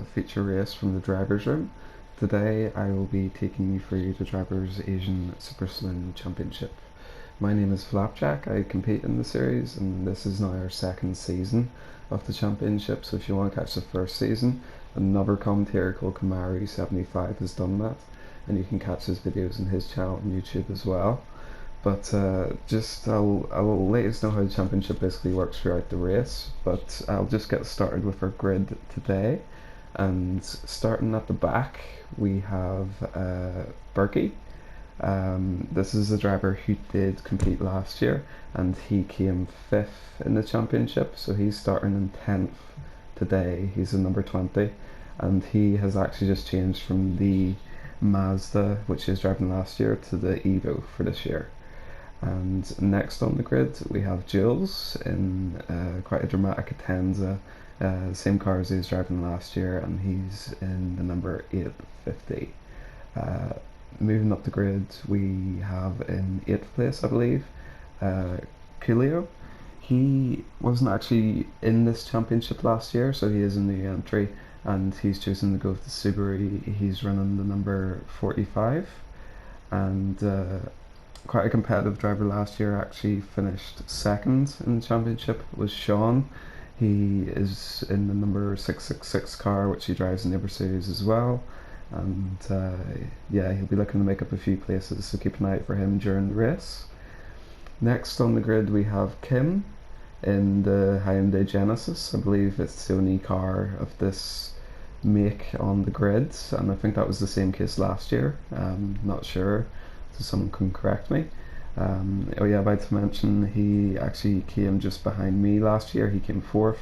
feature race from the driver's room. Today I will be taking you through the Drivers Asian Super Saloon Championship. My name is Flapjack, I compete in the series and this is now our second season of the championship, so if you want to catch the first season, another commentator called Kamaru75 has done that, and you can catch his videos on his channel on YouTube as well. But I'll let you know how the championship basically works throughout the race, but I'll just get started with our grid today. And starting at the back, we have Berkey. This is a driver who did compete last year, and he came 5th in the championship, so he's starting in 10th today. He's a number 20, and he has actually just changed from the Mazda, which he was driving last year, to the Evo for this year. And next on the grid we have Jules in quite a dramatic Atenza, same car as he was driving last year, and he's in the number 850. Moving up the grid we have in 8th place, I believe, Coolio. He wasn't actually in this championship last year, so he is a new entry, and he's chosen to go with the Subaru. He's running the number 45, and quite a competitive driver last year. Actually finished 2nd in the championship was Sean. He is in the number 666 car, which he drives in the Uber Series as well, and yeah, he'll be looking to make up a few places, so keep an eye out for him during the race. Next on the grid we have Kim in the Hyundai Genesis. I believe it's the only car of this make on the grid, and I think that was the same case last year. Not sure, so someone can correct me. Oh yeah, about to mention, he actually came just behind me last year. He came 4th,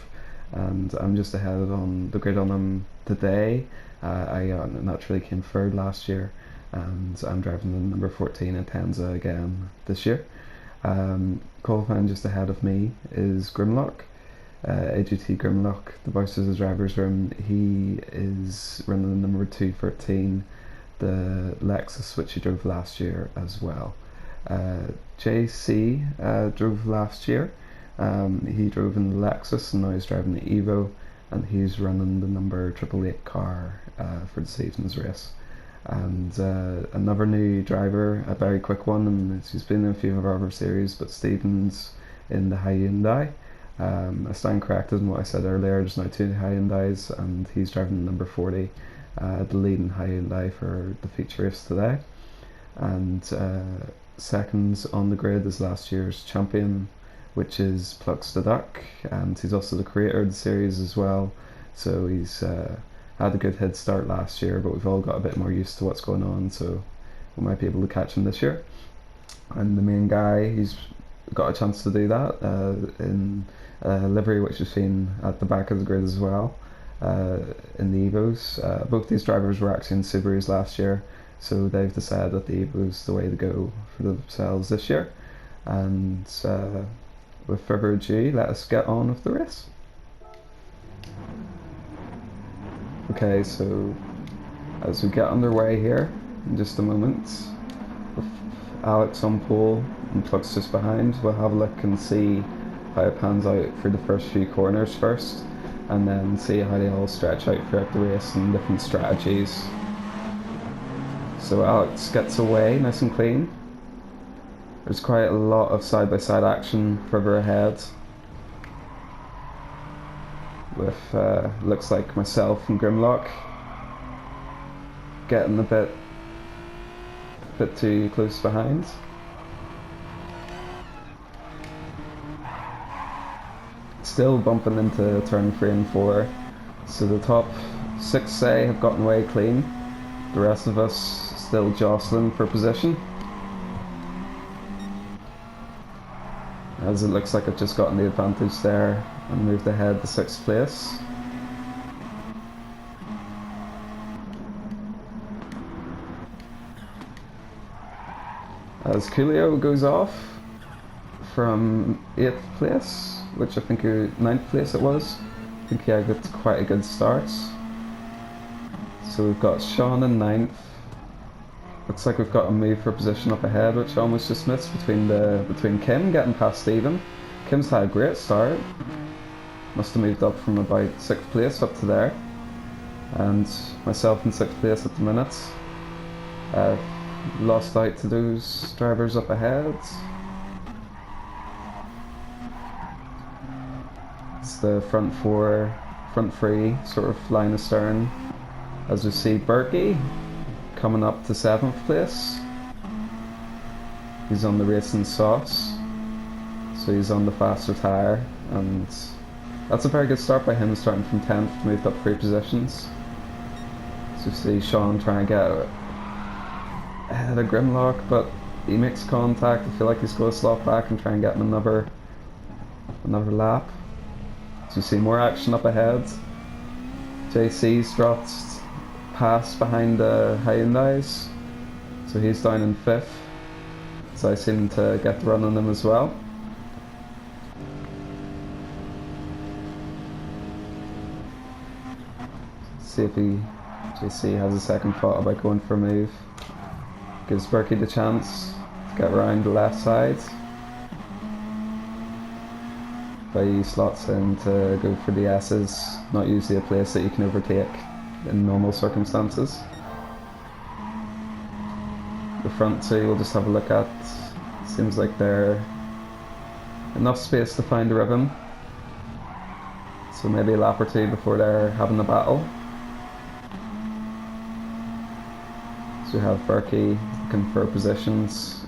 and I'm just ahead on the grid on him today. I naturally came 3rd last year, and I'm driving the number 14 Atenza again this year. Qualifying just ahead of me is Grimlock, AGT Grimlock, the voice of the driver's room. He is running the number 213, the Lexus, which he drove last year as well. JC drove last year. He drove in the Lexus, and now he's driving the Evo, and he's running the number 888 car for this evening's race. And another new driver, a very quick one, and he's been in a few of our other series, but Stephen's in the Hyundai. I stand corrected in what I said earlier. There's now 2 Hyundais, and he's driving the number 40, the leading Hyundai for the feature race today. And seconds on the grid is last year's champion, which is Plugs the Duck, and he's also the creator of the series as well, so he's had a good head start last year, but we've all got a bit more used to what's going on, so we might be able to catch him this year. And the main guy, he's got a chance to do that in livery, which is seen at the back of the grid as well, in the Evos. Both these drivers were actually in Subarus last year, so they've decided that the Evo is the way to go for themselves this year. And with further ado, let us get on with the race. Okay, so as we get underway here in just a moment, with Alex on pole and Plugs just behind, we'll have a look and see how it pans out for the first few corners first, and then see how they all stretch out throughout the race and different strategies. So Alex gets away nice and clean. There's quite a lot of side-by-side action further ahead, with looks like myself and Grimlock getting a bit too close behind. Still bumping into turn 3 and 4, so the top 6 say have gotten away clean. The rest of us still jostling for position, as it looks like I've just gotten the advantage there and moved ahead to 6th place. As Coolio goes off from 8th place, which I think 9th place it was. I think he had quite a good start. So we've got Sean in 9th. Looks like we've got a move for position up ahead, which I almost just missed between Kim getting past Stephen. Kim's had a great start. Must have moved up from about 6th place up to there. and myself in 6th place at the minute. Lost out to those drivers up ahead. It's the front three, sort of line astern. As we see Berkey coming up to 7th place. He's on the racing sauce, so he's on the faster tyre, and that's a very good start by him, starting from 10th, moved up 3 positions. So you see Sean trying to get ahead of Grimlock, but he makes contact. I feel like he's going to slot back and try and get him another lap. So you see more action up ahead. JC's dropped past behind the Hyundais, so he's down in 5th. So I seem to get the run on him as well. See if JC has a second thought about going for a move. Gives Berkey the chance to get around the left side. But he slots in to go for the S's, not usually a place that you can overtake in normal circumstances. The front two we'll just have a look at. Seems like they're enough space to find a ribbon. So maybe a lap or two before they're having a battle. So we have Berkey looking for positions.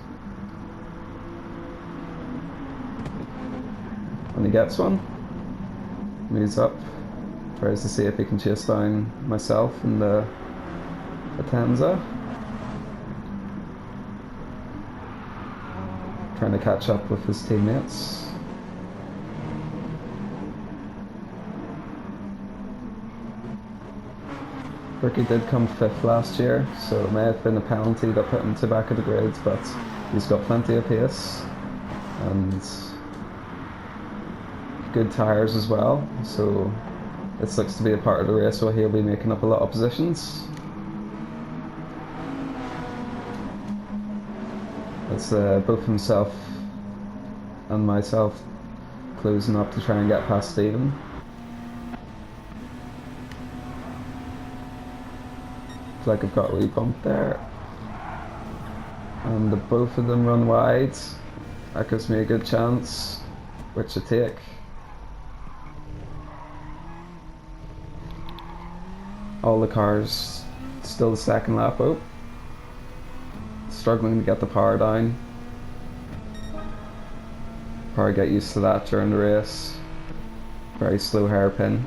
When he gets one, moves up, tries to see if he can chase down myself in the Atenza. Trying to catch up with his teammates. Berkey did come 5th last year, so it may have been a penalty that put him to back of the grid, but he's got plenty of pace and good tyres as well, so it looks to be a part of the race where he'll be making up a lot of positions. It's both himself and myself closing up to try and get past Stephen. Looks like I've got a wee bump there. And both of them run wide. That gives me a good chance, which to take. All the cars still the second lap out. Struggling to get the power down. Probably get used to that during the race. Very slow hairpin.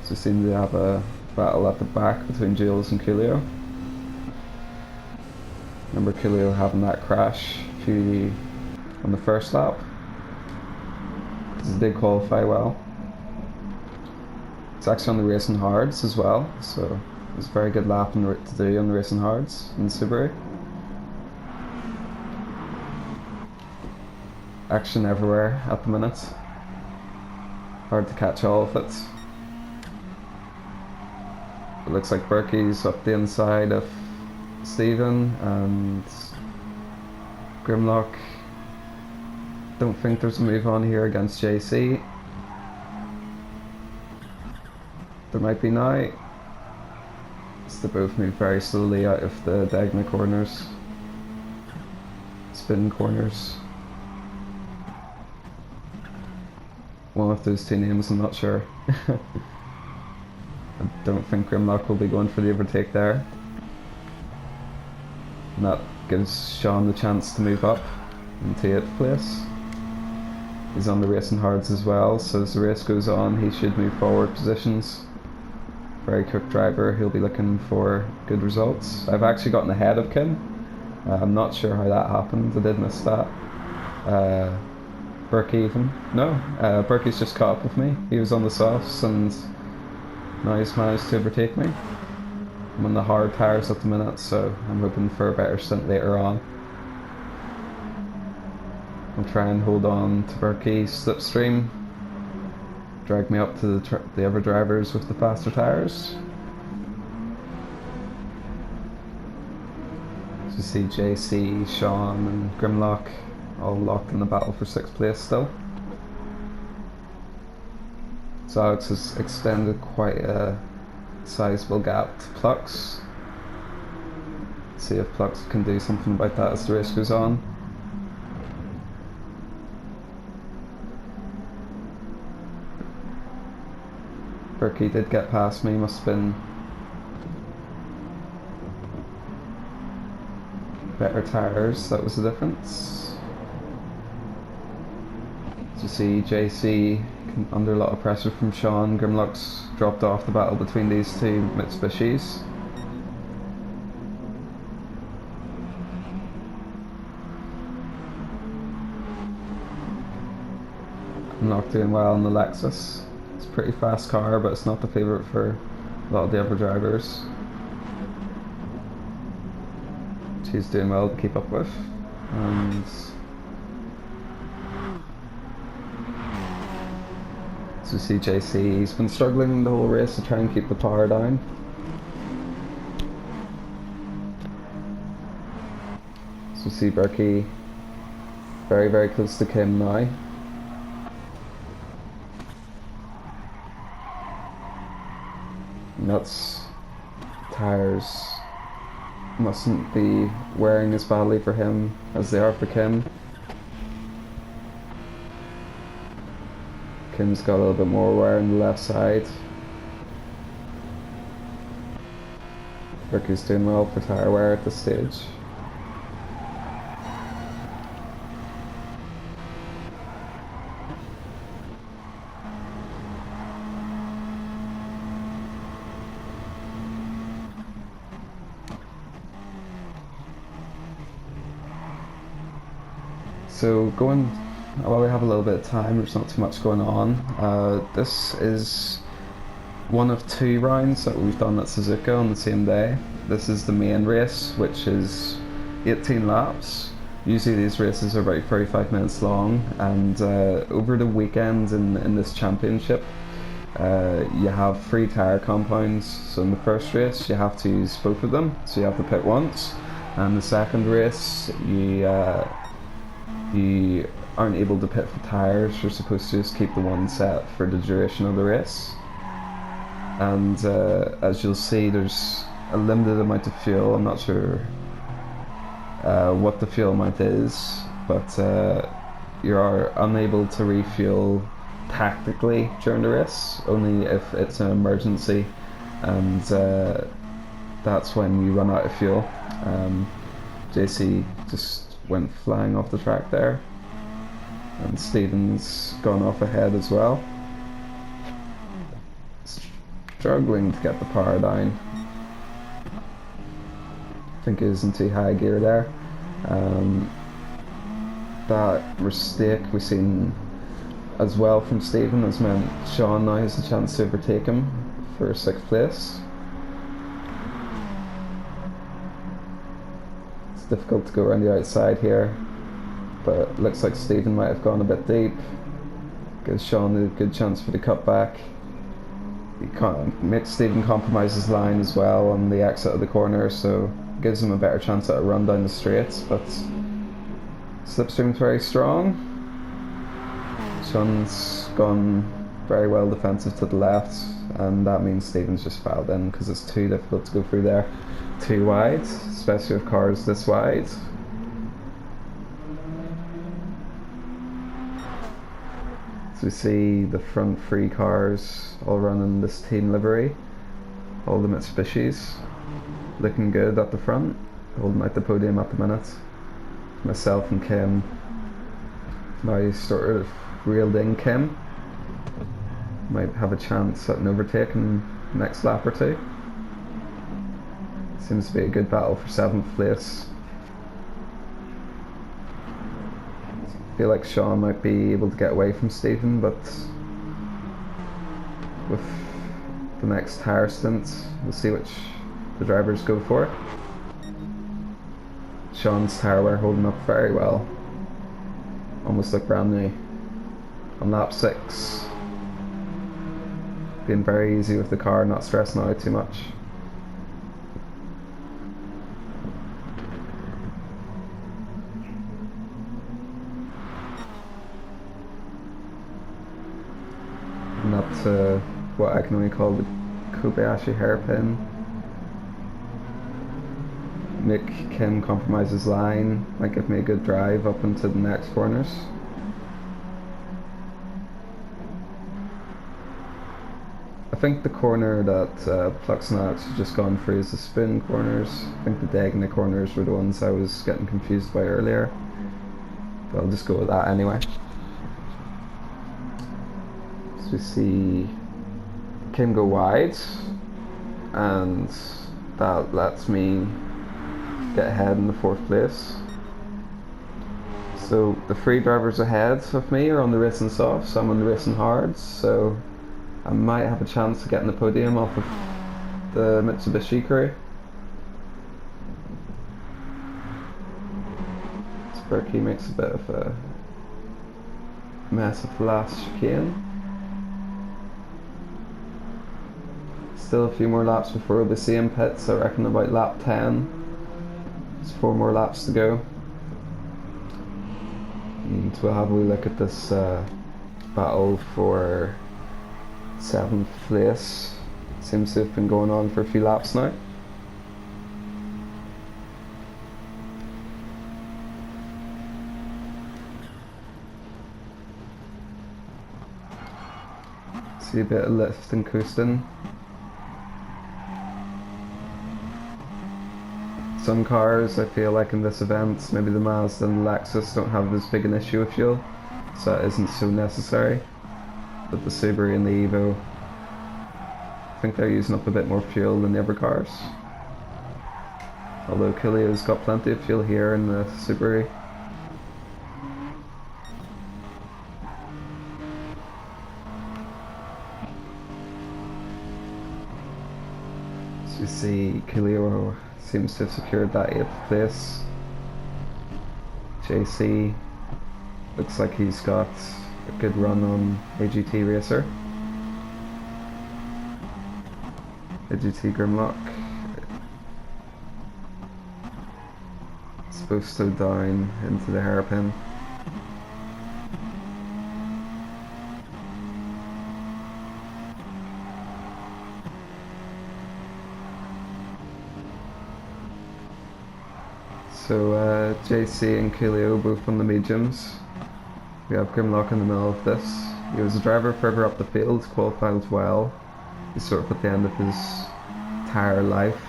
So seem to have a battle at the back between Jules and Coolio. Remember Coolio having that crash on the first lap. Because he did qualify well. It's actually on the racing hards as well, so it was a very good lap to do on the racing hards in Subaru. Action everywhere at the minute. Hard to catch all of it. It looks like Berkey's up the inside of Stephen and Grimlock. Don't think there's a move on here against JC. There might be now. They both move very slowly out of the diagonal corners. Spin corners. One of those two names, I'm not sure. I don't think Grimlock will be going for the overtake there. And that gives Sean the chance to move up into 8th place. He's on the racing hards as well, so as the race goes on he should move forward positions. Very quick driver, he'll be looking for good results. I've actually gotten ahead of Kim. I'm not sure how that happened, I did miss that. Berkey even. No, Berkey's just caught up with me. He was on the softs and now he's managed to overtake me. I'm on the hard tyres at the minute, so I'm hoping for a better stint later on. I'll try and hold on to Berkey's slipstream. Drag me up to the other drivers with the faster tyres. So you see JC, Sean and Grimlock all locked in the battle for 6th place still. So Alex has extended quite a sizable gap to Plux. See if Plux can do something about that as the race goes on. Berkey did get past me, must have been better tyres, that was the difference. As you see, JC under a lot of pressure from Sean. Grimlock's dropped off the battle between these two Mitsubishis. Grimlock doing well on the Lexus. It's a pretty fast car, but it's not the favourite for a lot of the other drivers. She's doing well to keep up with. And so see JC, he's been struggling the whole race to try and keep the power down. So see Berkey very, very close to Kim now. Nuts tyres mustn't be wearing as badly for him as they are for Kim. Kim's got a little bit more wear on the left side. Berkey's doing well for tyre wear at this stage. So while we have a little bit of time, there's not too much going on. This is one of 2 rounds that we've done at Suzuka on the same day. This is the main race, which is 18 laps. Usually these races are about 35 minutes long, and over the weekend in this championship, you have 3 tyre compounds. So in the first race you have to use both of them, so you have to pit once, and the second race you aren't able to pit for tyres. You're supposed to just keep the one set for the duration of the race. And as you'll see, there's a limited amount of fuel. I'm not sure what the fuel amount is, but you are unable to refuel tactically during the race, only if it's an emergency, and that's when you run out of fuel. JC just went flying off the track there, and Stephen's gone off ahead as well, struggling to get the power down. I think he was in too high gear there. That mistake we've seen as well from Stephen has meant Sean now has a chance to overtake him for 6th place. Difficult to go around the outside here, but it looks like Stephen might have gone a bit deep. Gives Sean a good chance for the cutback. He makes Stephen compromise his line as well on the exit of the corner, so gives him a better chance at a run down the straight, but slipstream's very strong. Sean's gone very well defensive to the left, and that means Stephen's just fouled in because it's too difficult to go through there too wide, especially with cars this wide. So we see the front 3 cars all running this team livery, all the Mitsubishis, looking good at the front, holding out the podium at the minute. Myself and Kim now sort of reeled in Kim. Might have a chance at an overtake in the next lap or 2. Seems to be a good battle for 7th place. I feel like Sean might be able to get away from Stephen, but with the next tyre stint, we'll see which the drivers go for. Sean's tyre wear holding up very well. Almost look brand new. On lap 6, being very easy with the car, not stressing out too much. And that to what I can only call the Kobayashi hairpin. Make Kim compromise his line, might give me a good drive up into the next corners. I think the corner that Fluxnat's just gone through is the spin corners. I think the diagonal corners were the ones I was getting confused by earlier. But I'll just go with that anyway. So we see Kim go wide, and that lets me get ahead in the 4th place. So the 3 drivers ahead of me are on the racing softs, so I'm on the racing hards, so I might have a chance to get in the podium off of the Mitsubishi crew. Berkey makes a bit of a mess of the last chicane. Still a few more laps before we'll be seeing pits, I reckon about lap 10. There's 4 more laps to go. And we'll have a wee look at this battle for 7th place. Seems to have been going on for a few laps now. See a bit of lift and coasting. Some cars, I feel like in this event, maybe the Mazda and the Lexus don't have as big an issue with fuel, so that isn't so necessary. But the Subaru and the Evo, I think they're using up a bit more fuel than the other cars. Although Kilio's got plenty of fuel here in the Subaru. So you see Kilio seems to have secured that 8th place. JC looks like he's got a good run on AGT Racer. AGT Grimlock. Supposed to down into the hairpin. So JC and Kilio both on the mediums. We have Grimlock in the middle of this. He was a driver further up the field, qualified well. He's sort of at the end of his tyre life.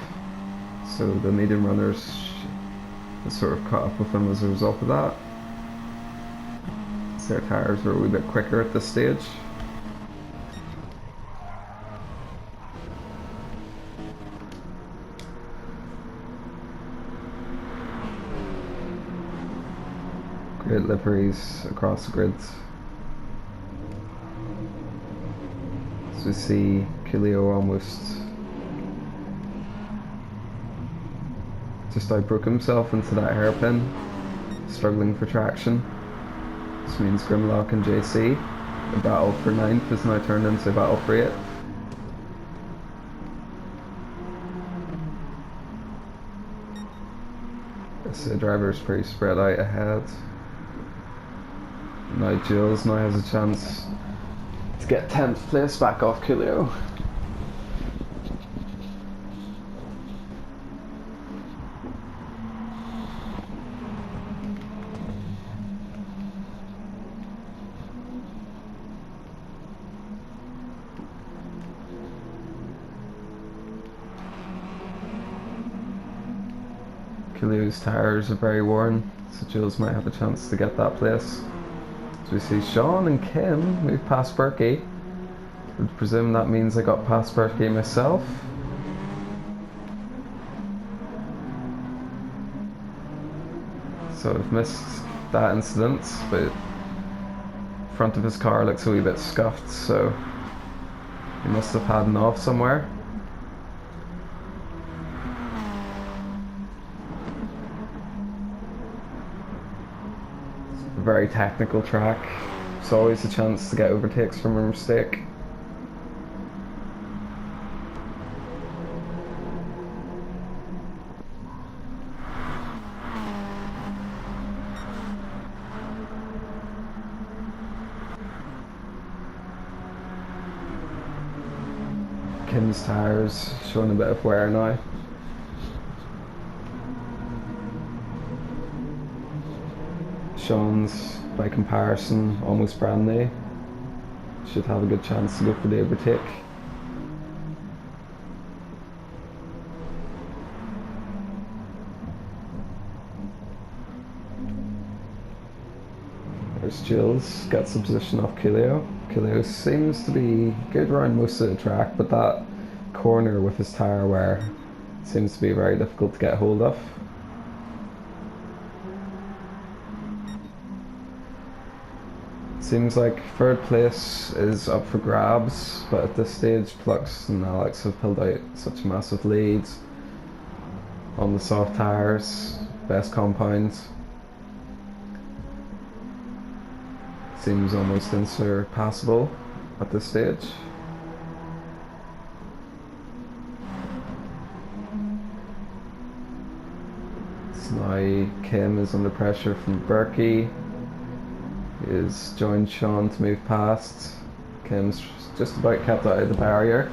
So the medium runners have sort of caught up with him as a result of that. So their tyres are a wee bit quicker at this stage. Great liveries across the grids. So we see Kilio almost just outbroke himself into that hairpin, struggling for traction. This means Grimlock and JC, the battle for 9th is now turned into a battle for 8th. The driver's pretty spread out ahead. Now Jules now has a chance to get 10th place back off Kilio. Kilio's tyres are very worn, so Jules might have a chance to get that place. So we see Sean and Kim move past Berkey. I would presume that means I got past Berkey myself. So I've missed that incident, but the front of his car looks a wee bit scuffed, so he must have had an off somewhere. It's a very technical track. There's always a chance to get overtakes from a mistake. Kim's tyres showing a bit of wear now. Sean's, by comparison, almost brand new. Should have a good chance to go for the overtake. There's Jules, gets the position off Coolio. Coolio seems to be good around most of the track, but that corner with his tyre wear seems to be very difficult to get hold of. Seems like third place is up for grabs, but at this stage Plux and Alex have pulled out such massive leads on the soft tyres, best compounds. Seems almost insurpassable at this stage. So now Kim is under pressure from Berkey. He has joined Sean to move past. Kim's just about kept out of the barrier,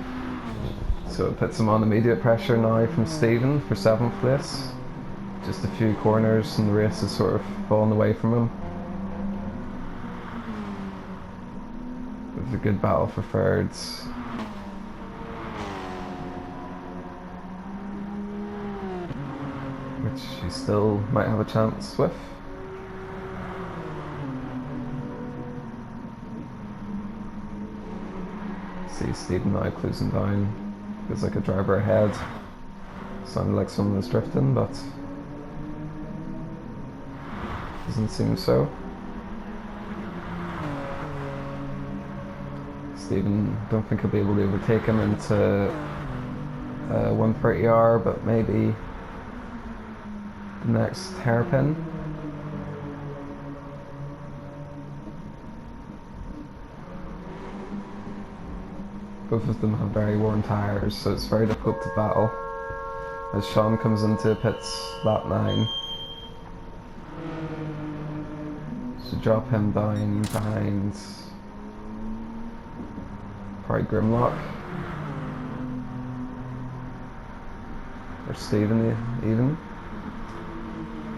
so it puts him on immediate pressure now from Stephen for 7th place. Just a few corners and the race is sort of fallen away from him. It's a good battle for thirds. Which he still might have a chance with. See Stephen now closing down. Feels like a driver ahead. Sounded like someone was drifting, but doesn't seem so. Stephen, don't think he'll be able to overtake him into 130R, but maybe the next hairpin. Both of them have very worn tyres, so it's very difficult to battle. As Sean comes into pits lap 9. So drop him down behind probably Grimlock. Or Stephen even.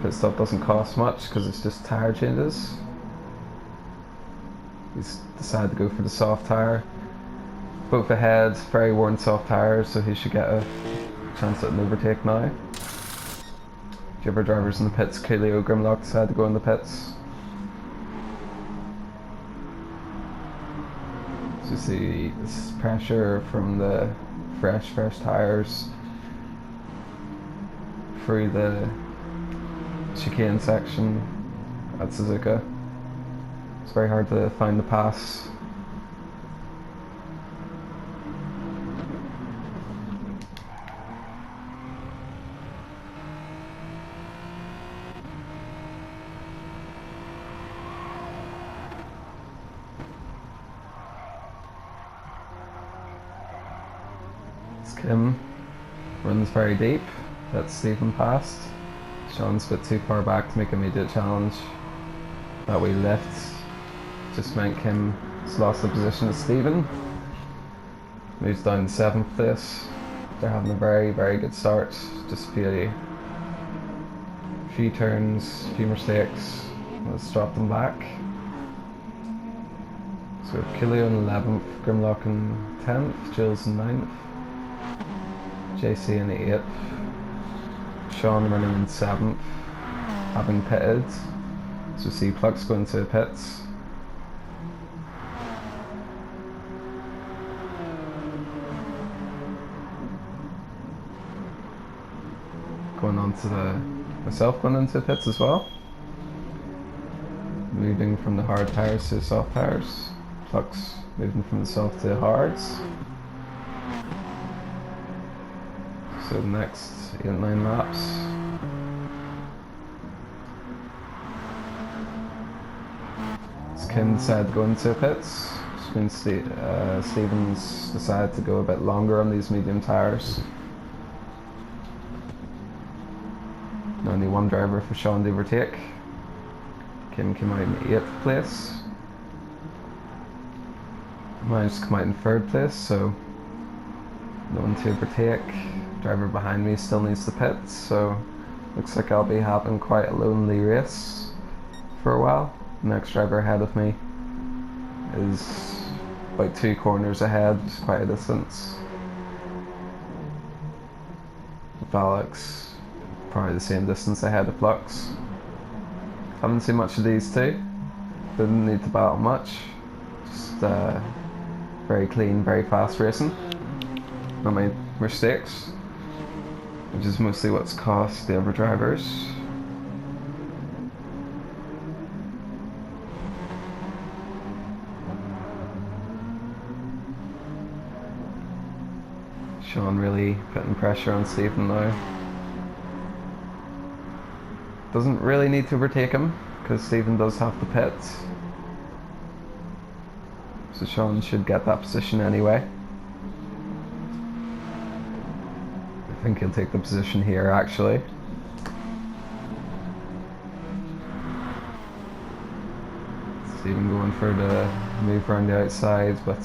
Pit stop doesn't cost much because it's just tyre changes. He's decided to go for the soft tyre. Both ahead, very worn soft tyres, so he should get a chance at an overtake now. The other drivers in the pits, Coolio, Grimlock decided to go in the pits. So you see this pressure from the fresh tyres through the chicane section at Suzuka. It's very hard to find the pass. Kim runs very deep. That's Stephen past. Sean's a bit too far back to make an immediate challenge. That wee lift just meant Kim's lost the position to Stephen. Moves down to 7th place. They're having a very good start. Just a few turns, a few mistakes. Let's drop them back. So we have Coolio in 11th, Grimlock in 10th, Jules in 9th. JC in 8th, Sean running in 7th, having pitted, so see Plux going to the pits. Going on to myself going into the pits as well. Moving from the hard tyres to the soft tyres, Plux moving from the soft to the hards. So the next 8-9 laps. As Kim decided to go into pits, which means Stevens decided to go a bit longer on these medium tyres. Only one driver for Sean to overtake. Kim came out in 8th place. Managed to come out in 3rd place, so No one to overtake. Driver behind me still needs to pit, so looks like I'll be having quite a lonely race for a while. The next driver ahead of me is about 2 corners ahead, quite a distance. With Alex probably the same distance ahead of Flux. Haven't seen much of these two. Didn't need to battle much. Just very clean, very fast racing. Not many mistakes, which is mostly what's cost the other drivers. Sean really putting pressure on Stephen now. Doesn't really need to overtake him because Stephen does have the pit. So Sean should get that position anyway. I think he'll take the position here actually. Stephen going for the move around the outside, but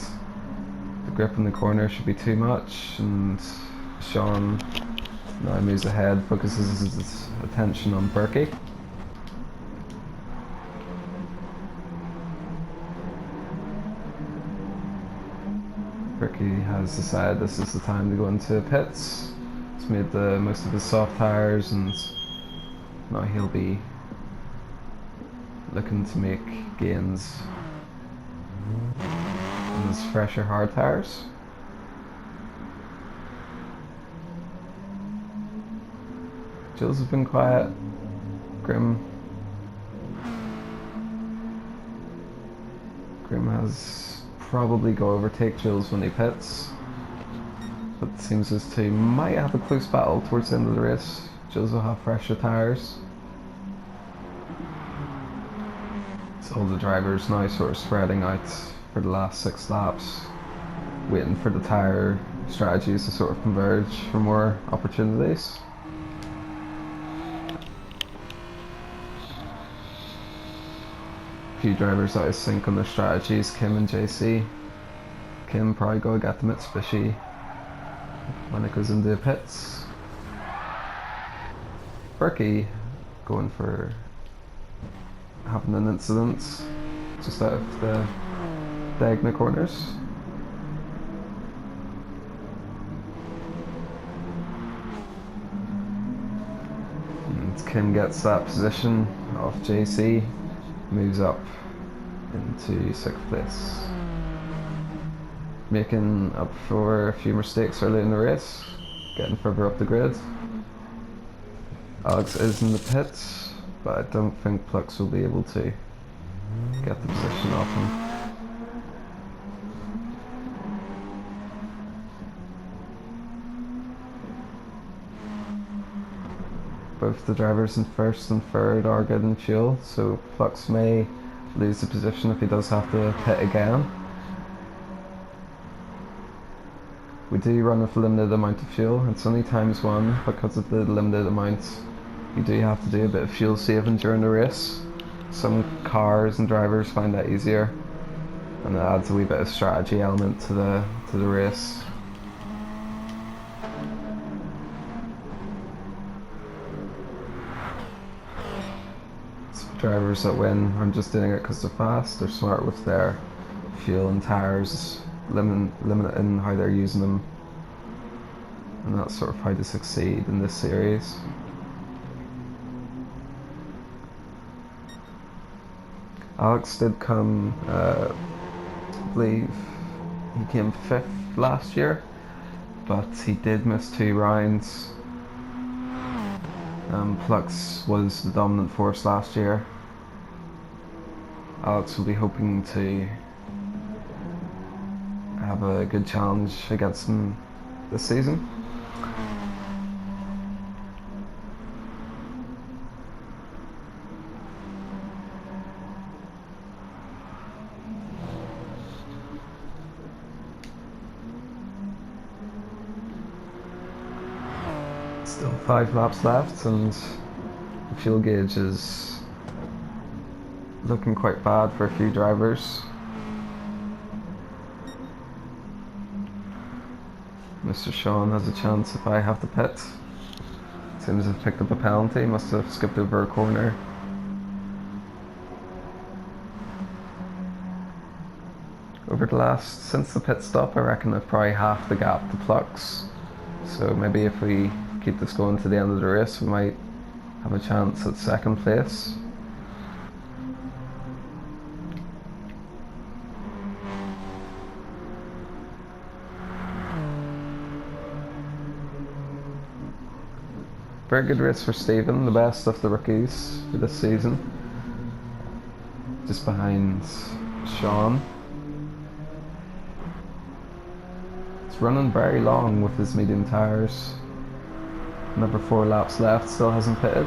the grip in the corner should be too much, and Sean now moves ahead, focuses his attention on Berkey. Berkey has decided this is the time to go into pits. He's made the most of his soft tyres, and now he'll be looking to make gains in his fresher hard tyres. Jules has been quiet. Grim has probably go overtake Jules when he pits, but it seems those two might have a close battle towards the end of the race. Jules will have fresher tyres. So all the drivers now sort of spreading out for the last 6 laps, waiting for the tyre strategies to sort of converge for more opportunities. Few drivers out of sync on their strategies, Kim and JC. Kim probably go get the Mitsubishi when it goes into the pits. Berkey going for having an incident just out of the diagonal corners. And Kim gets that position off JC. Moves up into 6th place, making up for a few mistakes early in the race, getting further up the grid. Alex is in the pits, but I don't think Plux will be able to get the position off him. Both the drivers in 1st and 3rd are good in fuel, so Flux may lose the position if he does have to pit again. We do run with a limited amount of fuel. It's only ×1 because of the limited amount. You do have to do a bit of fuel saving during the race. Some cars and drivers find that easier, and it adds a wee bit of strategy element to the race. Drivers that win aren't just doing it because they're fast, they're smart with their fuel and tyres, limiting how they're using them, and that's sort of how to succeed in this series. Alex did come, I believe he came 5th last year, but he did miss 2 rounds. Plux was the dominant force last year. Alex will be hoping to have a good challenge against him this season. Still 5 laps left, and the fuel gauge is looking quite bad for a few drivers. Mr. Sean has a chance if I have the pit. Seems to have picked up a penalty, must have skipped over a corner. Since the pit stop, I reckon I've probably half the gap to Plux. So maybe if we keep this going to the end of the race, we might have a chance at second place. Very good race for Stephen, the best of the rookies for this season. Just behind Sean. It's running very long with his medium tyres. Another 4 laps left, still hasn't pitted.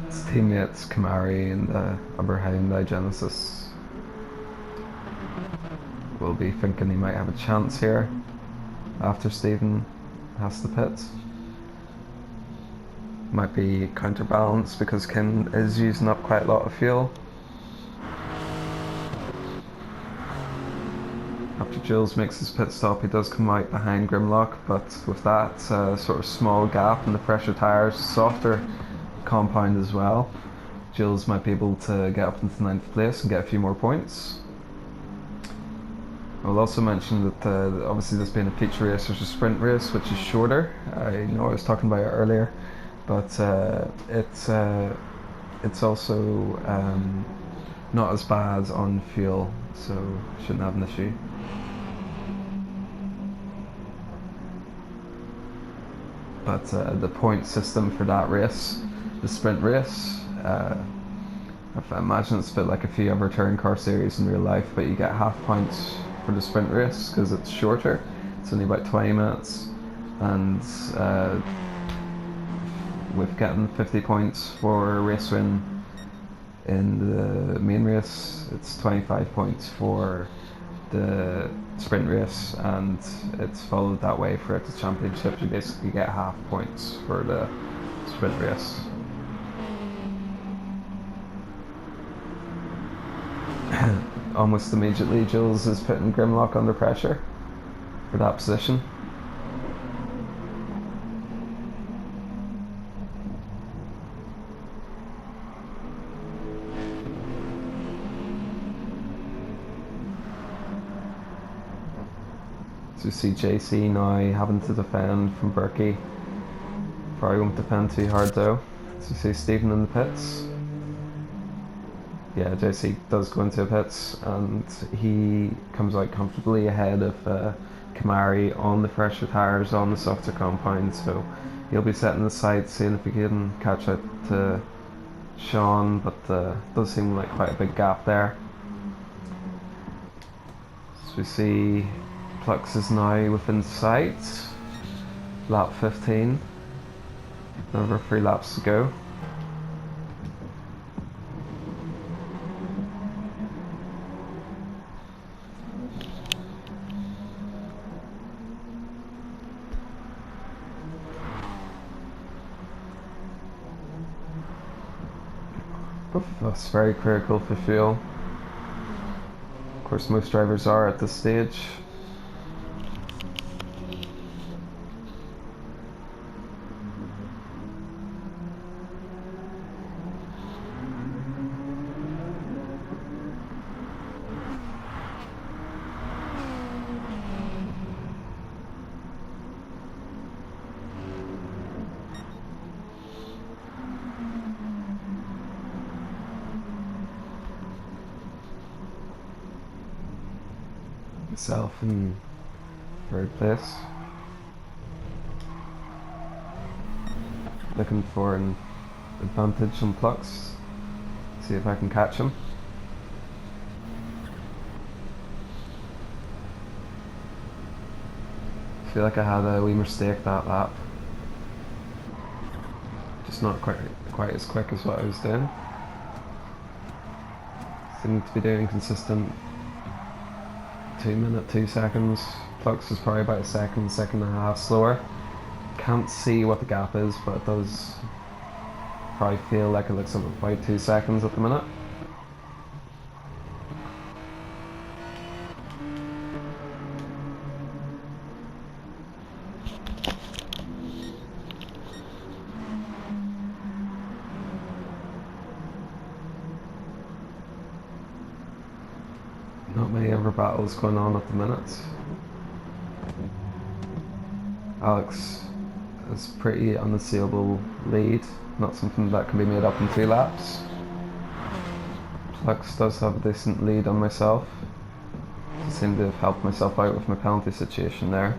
His teammates Kamari and Abraham Genesis will be thinking he might have a chance here after Stephen has the pit. Might be counterbalanced because Ken is using up quite a lot of fuel. After Jules makes his pit stop, he does come out behind Grimlock, but with that sort of small gap in the fresher tyres, softer compound as well, Jules might be able to get up into 9th place and get a few more points. I will also mention that obviously this being a feature race, there's a sprint race which is shorter. I know I was talking about it earlier, but it's also not as bad on fuel, so shouldn't have an issue. But the point system for that race, the sprint race, I imagine it's a bit like a few other touring car series in real life, but you get half points for the sprint race because it's shorter. It's only about 20 minutes, and with getting 50 points for a race win in the main race, it's 25 points for the sprint race, and it's followed that way for the championship. You basically get half points for the sprint race. Almost immediately, Jules is putting Grimlock under pressure for that position. So you see JC now having to defend from Berkey. Probably won't defend too hard though. So you see Stephen in the pits. Yeah, JC does go into the pits, and he comes out comfortably ahead of Kamari on the fresher tyres on the softer compound, so he'll be setting the sights, seeing if he can catch up to Sean, but does seem like quite a big gap there. So we see Plux is now within sight, lap 15, another 3 laps to go. That's very critical for fuel. Of course, most drivers are at this stage. Myself in 3rd place. Looking for an advantage on Plux. See if I can catch him. I feel like I had a wee mistake that lap. Just not quite as quick as what I was doing. Seem to be doing consistent 2 minute 2 seconds. Plux is probably about a second and a half slower. Can't see what the gap is, but it does probably feel like it looks up about 2 seconds at the minute. Not many other battles going on at the minute. Alex is pretty unassailable lead, not something that can be made up in 2 laps. Flux does have a decent lead on myself. I seem to have helped myself out with my penalty situation there.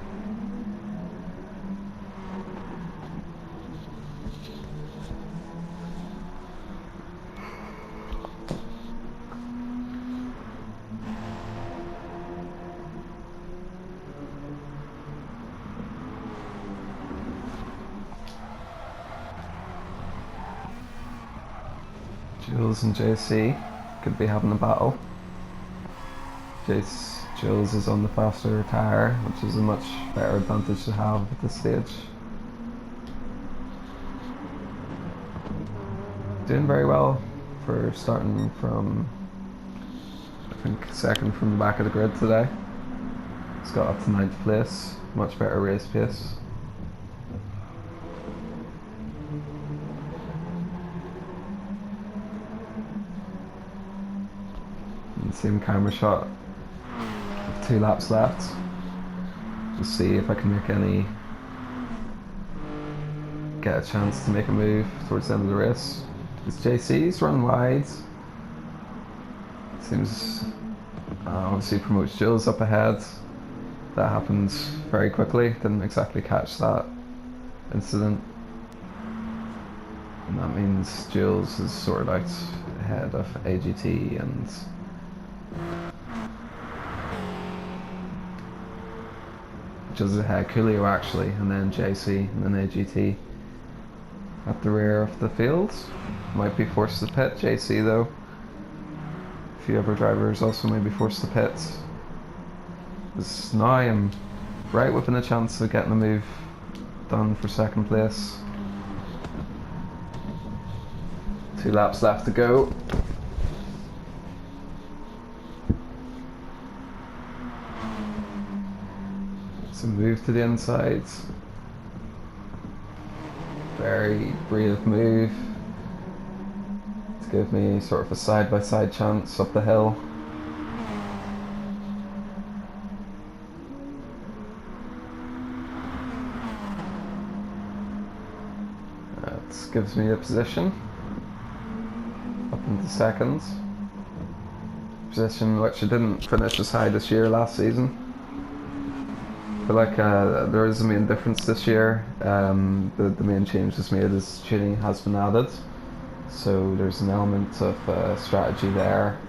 Jules and JC could be having a battle. Jules is on the faster tyre, which is a much better advantage to have at this stage. Doing very well for starting from, I think, 2nd from the back of the grid today. He's got up to 9th place, much better race pace. Same camera shot, 2 laps left. Just see if I can get a chance to make a move towards the end of the race. Because JC's run wide. Seems obviously promotes Jules up ahead. That happens very quickly. Didn't exactly catch that incident. And that means Jules is sorted out ahead of AGT and Jules is ahead, Coolio actually, and then JC, and then AGT at the rear of the field. Might be forced to pit, JC though. A few other drivers also may be forced to pit. Now I'm right within a chance of getting a move done for 2nd place. 2 laps left to go. So move to the inside. Very brief move to give me sort of a side-by-side chance up the hill. That gives me a position up into 2nd. Position which I didn't finish as high this year last season. I feel like there is a main difference this year. The main change that's made is tuning has been added, so there's an element of strategy there.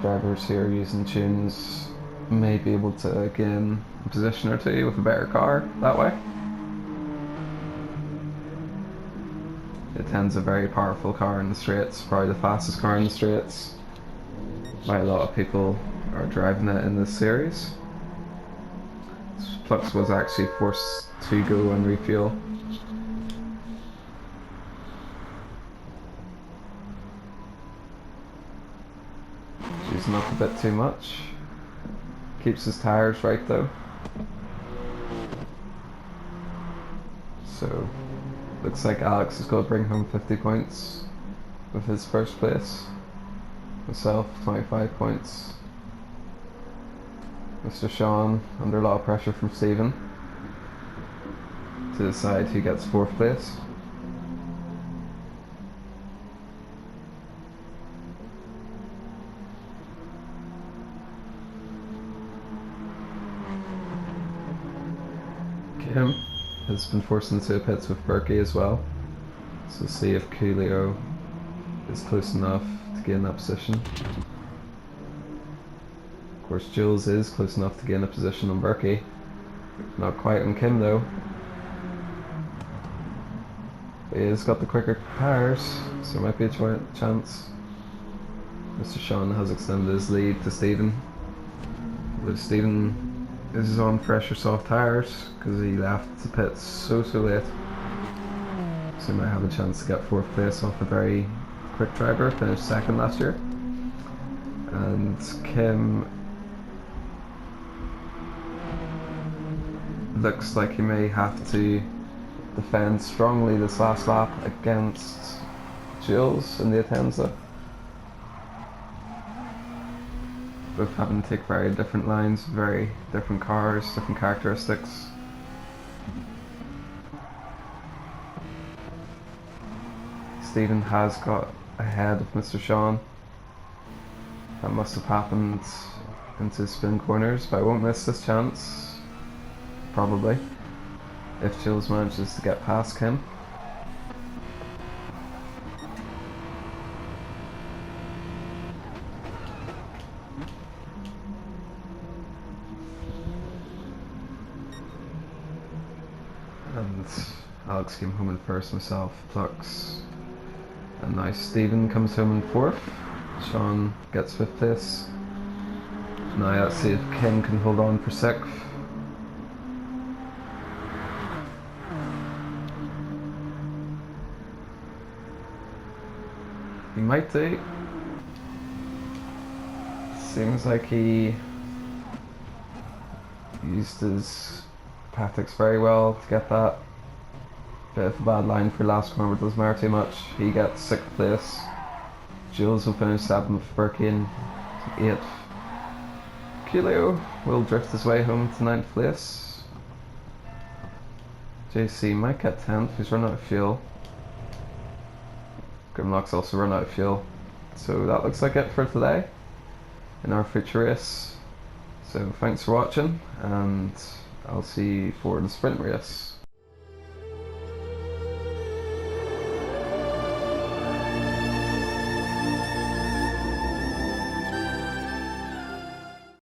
Drivers who are using tunes may be able to gain a position or 2 with a better car that way. It tends a very powerful car in the straights, probably the fastest car in the straights. Why a lot of people are driving it in this series. Flux was actually forced to go and refuel. Using up a bit too much. Keeps his tyres right though. So, looks like Alex is going to bring home 50 points with his 1st place. Myself, 25 points. Mr. Sean, under a lot of pressure from Stephen to decide who gets 4th place. Kim has been forced into the pits with Berkey as well, so see if Coolio is close enough to gain that position. Of course, Jules is close enough to gain a position on Berkey. Not quite on Kim though. But he has got the quicker tyres, so there might be a chance. Mr. Sean has extended his lead to Stephen. But Stephen is on fresher soft tyres because he left the pits so late. So so he might have a chance to get 4th place off a very quick driver, finished 2nd last year. And Kim looks like he may have to defend strongly this last lap against Jules in the Atenza. Both having to take very different lines, very different cars, different characteristics. Stephen has got ahead of Mr. Sean. That must have happened into spin corners, but I won't miss this chance, probably, if Jules manages to get past Kim. And Alex came home in first, myself, Flux. And now Stephen comes home in 4th. Sean gets 5th place. Now let's see if Kim can hold on for 6th. He might do. Seems like he used his tactics very well to get that. Bit of a bad line for last corner, but doesn't matter too much. He gets 6th place. Jules will finish 7th, Berkey in 8th. Kilio will drift his way home to 9th place. JC might get 10th, he's run out of fuel. Grimlock's also run out of fuel. So that looks like it for today in our feature race. So thanks for watching, and I'll see you for the sprint race.